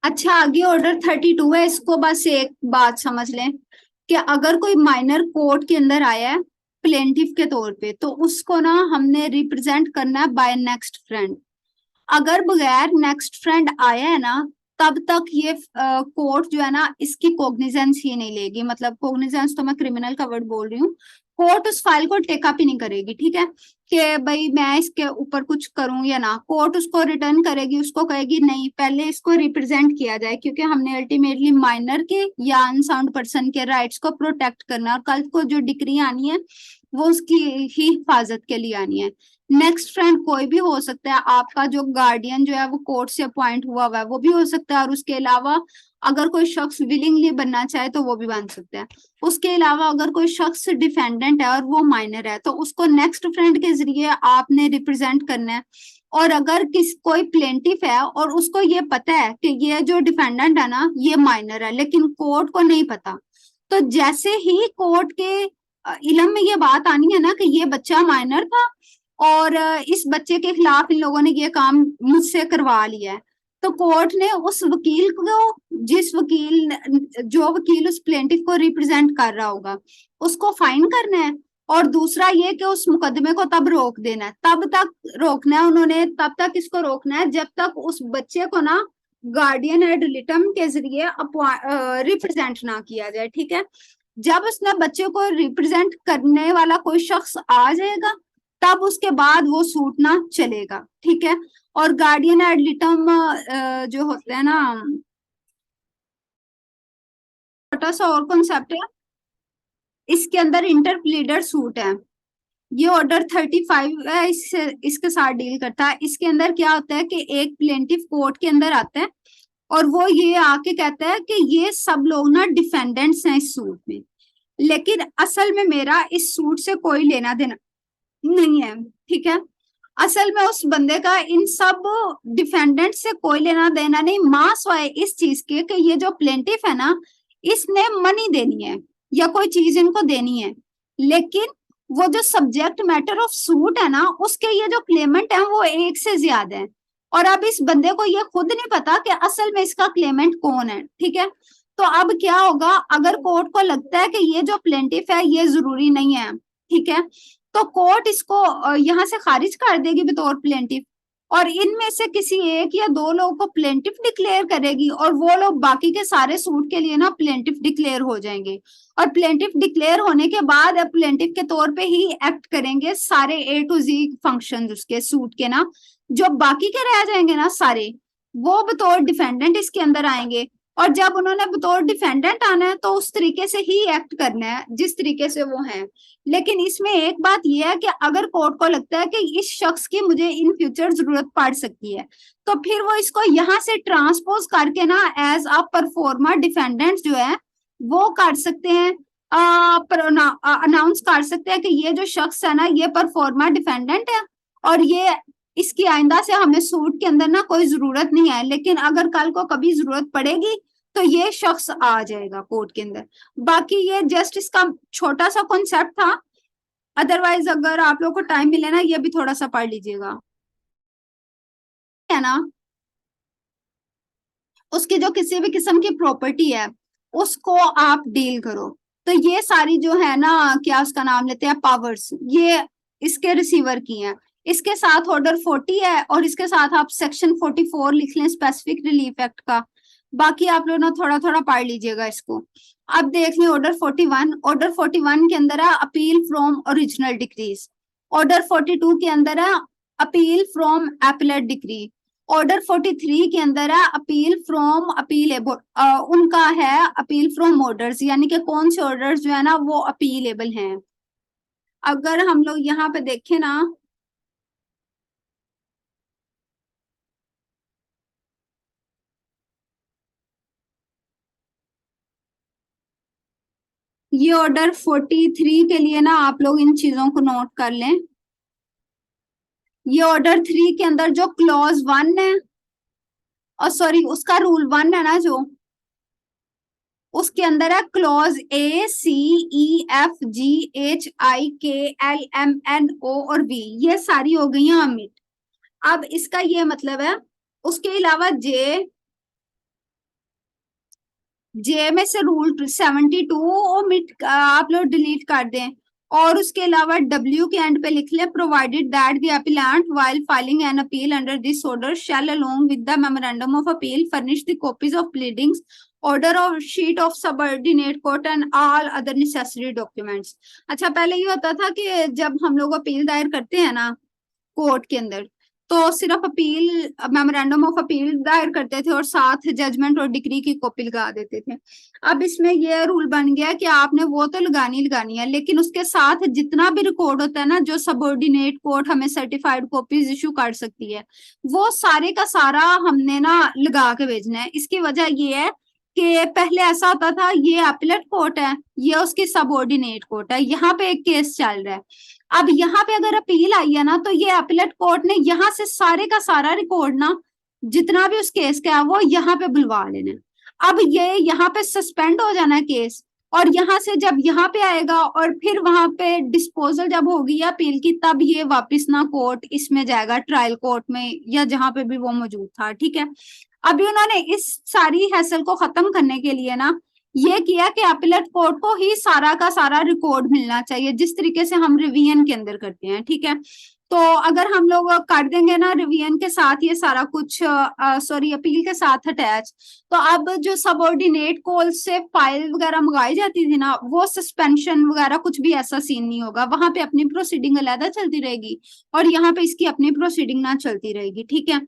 अच्छा, आगे ऑर्डर 32 है, इसको बस एक बात समझ लें कि अगर कोई माइनर कोर्ट के अंदर आया है प्लेंटिफ के तौर पे, तो उसको ना हमने रिप्रेजेंट करना है बाय नेक्स्ट फ्रेंड। अगर बगैर नेक्स्ट फ्रेंड आया है ना, तब तक ये कोर्ट जो है ना इसकी कोग्निजेंस ही नहीं लेगी। मतलब कोग्निजेंस तो मैं क्रिमिनल का वर्ड बोल रही हूँ। कोर्ट उस फाइल को टेकअप ही नहीं करेगी, ठीक है, कि भाई मैं इसके ऊपर कुछ करूं या ना। कोर्ट उसको रिटर्न करेगी, उसको कहेगी नहीं, पहले इसको रिप्रेजेंट किया जाए, क्योंकि हमने अल्टीमेटली माइनर के या अनसाउंड पर्सन के राइट्स को प्रोटेक्ट करना, और कल को जो डिक्री आनी है वो उसकी ही हिफाजत के लिए आनी है। नेक्स्ट फ्रेंड कोई भी हो सकता है, आपका जो गार्डियन जो है वो कोर्ट से अपॉइंट हुआ हुआ है वो भी हो सकता है, और उसके अलावा अगर कोई शख्स विलिंगली बनना चाहे तो वो भी बन सकता है। उसके अलावा अगर कोई शख्स डिफेंडेंट है और वो माइनर है, तो उसको नेक्स्ट फ्रेंड के जरिए आपने रिप्रेजेंट करना है। और अगर कोई प्लेंटिफ है और उसको ये पता है कि ये जो डिफेंडेंट है ना ये माइनर है, लेकिन कोर्ट को नहीं पता, तो जैसे ही कोर्ट के इलम में ये बात आनी है ना कि ये बच्चा माइनर था और इस बच्चे के खिलाफ इन लोगों ने ये काम मुझसे करवा लिया है, तो कोर्ट ने उस वकील को, जो वकील उस प्लेंटिफ को रिप्रेजेंट कर रहा होगा, उसको फाइन करना है। और दूसरा ये कि उस मुकदमे को तब रोक देना है, तब तक रोकना है उन्होंने, तब तक इसको रोकना है जब तक उस बच्चे को ना गार्डियन एड लिटम के जरिए रिप्रेजेंट ना किया जाए, ठीक है। जब उसने बच्चे को रिप्रेजेंट करने वाला कोई शख्स आ जाएगा, तब उसके बाद वो सूट ना चलेगा, ठीक है। और गार्डियन एड लिटम जो होते हैं ना, छोटा सा और कॉन्सेप्ट है, इसके अंदर इंटर प्लीडर सूट है। ये ऑर्डर 35 है, इससे इसके साथ डील करता है। इसके अंदर क्या होता है कि एक प्लेंटिफ कोर्ट के अंदर आता है और वो ये आके कहता है कि ये सब लोग ना डिफेंडेंट्स हैं इस सूट में, लेकिन असल में मेरा इस सूट से कोई लेना देना नहीं है, ठीक है। असल में उस बंदे का इन सब डिफेंडेंट से कोई लेना देना नहीं, मास वाए इस चीज के कि ये जो प्लेंटिफ है ना इसने मनी देनी है या कोई चीज इनको देनी है, लेकिन वो जो सब्जेक्ट मैटर ऑफ सूट है ना उसके ये जो क्लेमेंट है वो एक से ज्यादा है। और अब इस बंदे को ये खुद नहीं पता कि असल में इसका क्लेमेंट कौन है, ठीक है। तो अब क्या होगा, अगर कोर्ट को लगता है कि ये जो प्लेंटिफ है ये जरूरी नहीं है, ठीक है, तो कोर्ट इसको यहाँ से खारिज कर देगी बतौर प्लेंटिफ, और इनमें से किसी एक या दो लोगों को प्लेंटिफ डिक्लेयर करेगी, और वो लोग बाकी के सारे सूट के लिए ना प्लेंटिफ डिक्लेयर हो जाएंगे। और प्लेंटिफ डिक्लेयर होने के बाद प्लेंटिफ के तौर पे ही एक्ट करेंगे सारे ए टू जी फंक्शन उसके सूट के ना। जो बाकी के रह जाएंगे ना सारे, वो बतौर डिफेंडेंट इसके अंदर आएंगे। और जब उन्होंने बतौर डिफेंडेंट आना है तो उस तरीके से ही एक्ट करना है जिस तरीके से वो है। लेकिन इसमें एक बात यह है कि अगर कोर्ट को लगता है कि इस शख्स की मुझे इन फ्यूचर जरूरत पड़ सकती है, तो फिर वो इसको यहाँ से ट्रांसपोज करके ना एज अ परफॉर्मा डिफेंडेंट जो है वो कर सकते हैं, अनाउंस कर सकते हैं कि ये जो शख्स है ना ये परफॉर्मा डिफेंडेंट है, और ये इसकी आइंदा से हमें सूट के अंदर ना कोई जरूरत नहीं है, लेकिन अगर कल को कभी जरूरत पड़ेगी तो ये शख्स आ जाएगा कोर्ट के अंदर। बाकी ये जस्ट इसका छोटा सा कॉन्सेप्ट था। अदरवाइज अगर आप लोग को टाइम मिले ना ये भी थोड़ा सा पढ़ लीजिएगा, है ना। उसकी जो किसी भी किस्म की प्रॉपर्टी है उसको आप डील करो, तो ये सारी जो है ना, क्या उसका नाम लेते हैं, पावर्स, ये इसके रिसीवर की हैं। इसके साथ ऑर्डर 40 है और इसके साथ आप सेक्शन 44 लिख लें स्पेसिफिक रिलीफ एक्ट का। बाकी आप लोग ना थोड़ा थोड़ा पढ़ लीजिएगा इसको। अब देख लें ऑर्डर 41। ऑर्डर 41 के अंदर है appeal from original decrees. Order 42 के अंदर है appeal from appellate decree. Order 43 के अंदर है अपील फ्रॉम अपीलेबल, उनका है अपील फ्रॉम ऑर्डर्स, यानी कि कौन से ऑर्डर्स जो है ना वो अपीलेबल हैं। अगर हम लोग यहाँ पे देखें ना, ये ऑर्डर 43 के लिए ना आप लोग इन चीजों को नोट कर लें। ये ऑर्डर 3 के अंदर जो क्लॉज 1 है, और सॉरी उसका रूल 1 है ना जो, उसके अंदर है क्लॉज ACEFGHIKLMNO और V, ये सारी हो गई हैं अमिट। अब इसका ये मतलब है, उसके अलावा J जे में से रूल 72 आप लोग डिलीट कर दें, और उसके अलावा डब्ल्यू के एंड पे लिख ले provided that the appellate while filing an appeal under this order shell along with the memorandum of appeal furnish the copies of pleadings order of sheet of subordinate court and all other necessary documents. अच्छा, पहले ये होता था कि जब हम लोग appeal दायर करते हैं ना कोर्ट के अंदर, तो सिर्फ अपील मेमोरेंडम ऑफ अपील दायर करते थे और साथ जजमेंट और डिक्री की कॉपी लगा देते थे। अब इसमें ये रूल बन गया कि आपने वो तो लगानी है, लेकिन उसके साथ जितना भी रिकॉर्ड होता है ना, जो सबऑर्डिनेट कोर्ट हमें सर्टिफाइड कॉपीज इशू कर सकती है, वो सारे का सारा हमने ना लगा के भेजना है। इसकी वजह ये है कि पहले ऐसा होता था, ये अपीलेट कोर्ट है, ये उसकी सबऑर्डिनेट कोर्ट है, यहाँ पे एक केस चल रहा है। अब यहाँ पे अगर अपील आई है ना, तो ये अपीलेट कोर्ट ने यहाँ से सारे का सारा रिकॉर्ड ना, जितना भी उस केस का है, वो यहाँ पे बुलवा लेना है। अब ये यहाँ पे सस्पेंड हो जाना है केस, और यहाँ से जब यहाँ पे आएगा और फिर वहां पे डिस्पोजल जब होगी अपील की, तब ये वापस ना कोर्ट इसमें जाएगा, ट्रायल कोर्ट में या जहां पे भी वो मौजूद था। ठीक है, अभी उन्होंने इस सारी हैसल को खत्म करने के लिए ना ये किया कि अपीलेट कोर्ट को ही सारा का सारा रिकॉर्ड मिलना चाहिए, जिस तरीके से हम रिवीजन के अंदर करते हैं। ठीक है, तो अगर हम लोग कर देंगे ना रिवीजन के साथ ये सारा कुछ, सॉरी अपील के साथ अटैच, तो अब जो सबऑर्डिनेट कॉल से फाइल वगैरह मंगाई जाती थी ना, वो सस्पेंशन वगैरह कुछ भी ऐसा सीन नहीं होगा। वहां पे अपनी प्रोसीडिंग अलग चलती रहेगी और यहाँ पे इसकी अपनी प्रोसीडिंग ना चलती रहेगी। ठीक है,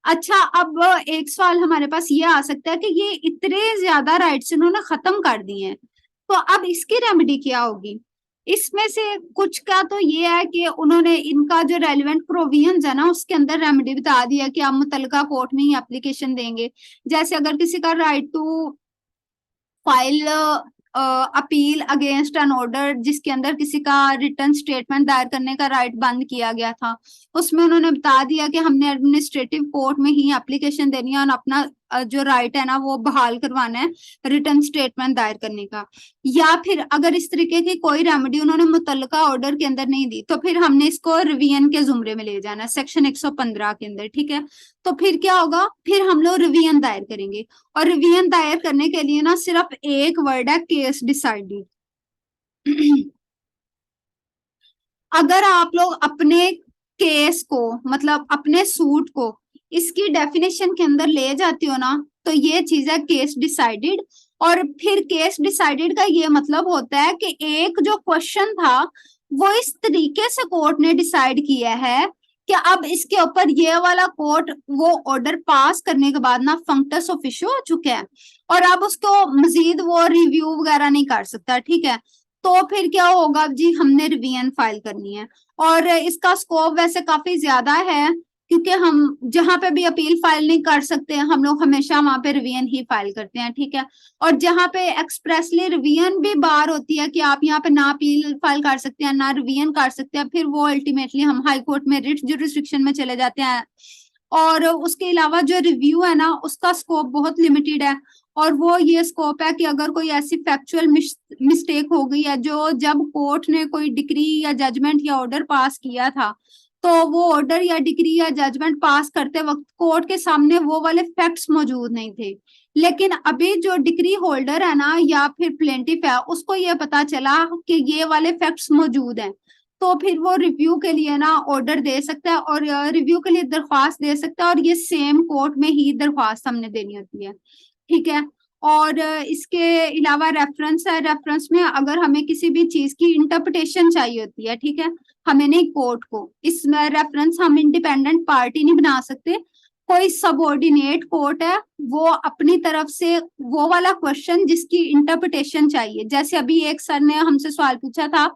अच्छा, अब एक सवाल हमारे पास ये आ सकता है कि ये इतने ज्यादा राइट्स इन्होंने खत्म कर दिए हैं, तो अब इसकी रेमेडी क्या होगी? इसमें से कुछ का तो ये है कि उन्होंने इनका जो रेलिवेंट प्रोविजंस है ना, उसके अंदर रेमेडी बता दिया कि आप मुतलका कोर्ट में ही एप्लीकेशन देंगे। जैसे अगर किसी का right to file appeal against an order, जिसके अंदर किसी का रिटर्न स्टेटमेंट दायर करने का राइट बंद किया गया था, उसमें उन्होंने बता दिया कि हमने एडमिनिस्ट्रेटिव कोर्ट में ही एप्लीकेशन देनी है और अपना जो राइट है ना वो बहाल करवाना है रिटर्न स्टेटमेंट दायर करने का। या फिर अगर इस तरीके की कोई रेमेडी उन्होंने मुतल्लका ऑर्डर के अंदर नहीं दी, तो फिर हमने इसको रिवीजन के जुमरे में ले जाना है, सेक्शन 115 के अंदर। ठीक है, तो फिर क्या होगा, फिर हम लोग रिवीजन दायर करेंगे, और रिवीजन दायर करने के लिए ना सिर्फ एक वर्ड है, केस डिसाइडेड। अगर आप लोग अपने केस को, मतलब अपने सूट को इसकी डेफिनेशन के अंदर ले जाते हो ना, तो ये चीज है केस डिसाइडेड। और फिर केस डिसाइडेड का ये मतलब होता है कि एक जो क्वेश्चन था वो इस तरीके से कोर्ट ने डिसाइड किया है कि अब इसके ऊपर ये वाला कोर्ट वो ऑर्डर पास करने के बाद ना फंक्टस ऑफिशियो हो चुका है, और अब उसको मजीद वो रिव्यू वगैरह नहीं कर सकता। ठीक है, तो फिर क्या होगा जी, हमने रिवीजन फाइल करनी है, और इसका स्कोप वैसे काफी ज्यादा है, क्योंकि हम जहां पे भी अपील फाइल नहीं कर सकते हम लोग हमेशा वहां पे रिवीजन ही फाइल करते हैं। ठीक है, और जहां पे एक्सप्रेसली रिवीजन भी बार होती है कि आप यहाँ पे ना अपील फाइल कर सकते हैं ना रिवीजन कर सकते हैं, फिर वो अल्टीमेटली हम हाई कोर्ट में रिट जुरिस्डिक्शन में चले जाते हैं। और उसके अलावा जो रिव्यू है ना, उसका स्कोप बहुत लिमिटेड है, और वो ये स्कोप है कि अगर कोई ऐसी फैक्चुअल मिस्टेक हो गई है, जो जब कोर्ट ने कोई डिक्री या जजमेंट या ऑर्डर पास किया था, तो वो ऑर्डर या डिक्री या जजमेंट पास करते वक्त कोर्ट के सामने वो वाले फैक्ट्स मौजूद नहीं थे, लेकिन अभी जो डिक्री होल्डर है ना या फिर प्लेंटिफ है, उसको ये पता चला कि ये वाले फैक्ट्स मौजूद हैं, तो फिर वो रिव्यू के लिए ना ऑर्डर दे सकता है और रिव्यू के लिए दरख्वास्त दे सकता है, और ये सेम कोर्ट में ही दरख्वास्त हमने देनी होती है। ठीक है, और इसके अलावा रेफरेंस है, रेफरेंस में अगर हमें किसी भी चीज की इंटरप्रिटेशन चाहिए होती है, ठीक है, हमें नहीं कोर्ट को, इसमें रेफरेंस हम इंडिपेंडेंट पार्टी नहीं बना सकते, कोई सबऑर्डिनेट कोर्ट है वो अपनी तरफ से वो वाला क्वेश्चन जिसकी इंटरप्रिटेशन चाहिए, जैसे अभी एक सर ने हमसे सवाल पूछा था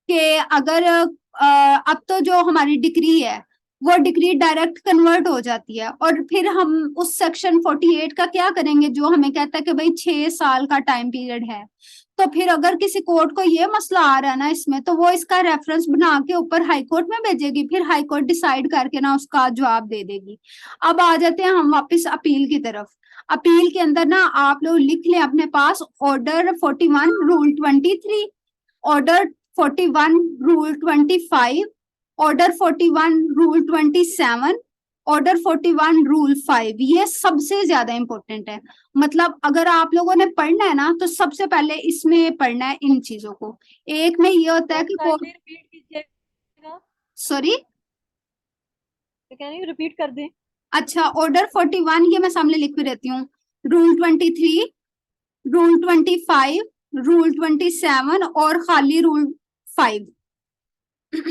कि अगर अब तो जो हमारी डिग्री है वो डिग्री डायरेक्ट कन्वर्ट हो जाती है, और फिर हम उस सेक्शन 48 का क्या करेंगे जो हमें कहता है कि भाई 6 साल का टाइम पीरियड है। तो फिर अगर किसी कोर्ट को ये मसला आ रहा है ना इसमें, तो वो इसका रेफरेंस बना के ऊपर हाई कोर्ट में भेजेगी, फिर हाई कोर्ट डिसाइड करके ना उसका जवाब दे देगी। अब आ जाते हैं हम वापस अपील की तरफ। अपील के अंदर ना आप लोग लिख लें अपने पास order 41 rule 23, order 41 rule 25, order 41 rule 27, order 41 rule 5, ये सबसे ज्यादा इंपॉर्टेंट है। मतलब अगर आप लोगों ने पढ़ना है ना तो सबसे पहले इसमें पढ़ना है इन चीजों को। एक में ये होता है मैम कि काइंडली रिपीट कीजिएगा। सॉरी, तो कह रही हूँ रिपीट कर दें। अच्छा ऑर्डर 41 ये मैं सामने लिख भी देती हूँ। रूल 23, रूल 25, रूल 27 और खाली रूल 5।